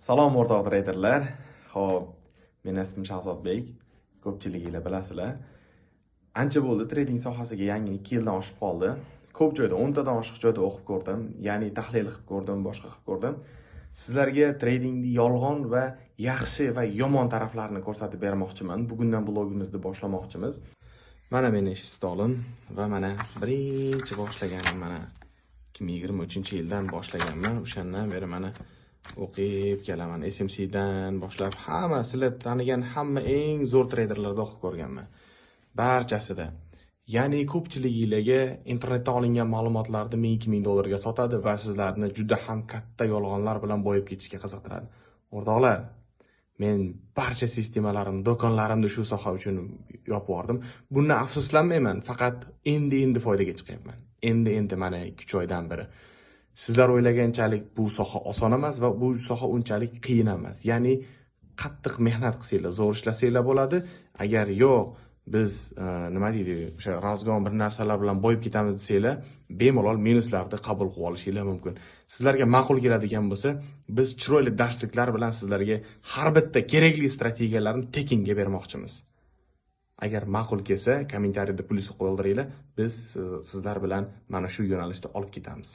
Salom o'rtoq treyderlar. Xo'p, men ismim Shahzodbek. Ko'pchiliginglar bilasizlar. Ancha bo'ldi trading sohasiga yangi 2 yildan oshib qoldi. Ko'p joyda 10 tadan oshiq joyda o'qib ko'rdim, ya'ni tahlil qilib ko'rdim, boshqa qilib ko'rdim. Sizlarga tradingning yolg'on va yaxshi va yomon taraflarini ko'rsatib bermoqchiman. Bugundan blogimizni boshlamoqchimiz. Mana meni Stolim va mana birinchi boshlaganim mana 2023-yildan boshlaganman. O'shandan beri mana o'qib kelaman. SMC dan boshlab hamma sizlar tanigan hamma eng zo'r treyderlarda o'qib ko'rganman. Barchasida. Ya'ni ko'pchiligingizga internetdan olingan ma'lumotlarni 1000-2000 dollarga sotadi va sizlarni juda ham katta yolg'onlar bilan boyib ketishga qiziqtiradi. O'rtoqlar, men barcha sistemalarimni, do'konlarimni shu soha uchun yopib yubordim. Bundan afsuslanmayman, faqat endi foydaga chiqyapman. Endi mana 2 oydan beri. Sizlar o'ylaganchalik bu soha oson emas va bu soha unchalik qiyin emas. Ya'ni qattiq mehnat qilsanglar, zo'r ishlasanglar bo'ladi. Agar yo'q, biz nima deydi, o'sha razgon bir narsalar bilan boyib ketamiz desanglar, bemalol minuslarni qabul qilib olishinglar mumkin. Sizlarga ma'qul keladigan bo'lsa, biz chiroyli darsliklar bilan sizlarga har bitta kerakli strategiyalarni tekinga bermoqchimiz. Agar ma'qul kelsa, kommentariyada plyus qoldiringlar, biz sizlar bilan mana shu yo'nalishda olib ketamiz.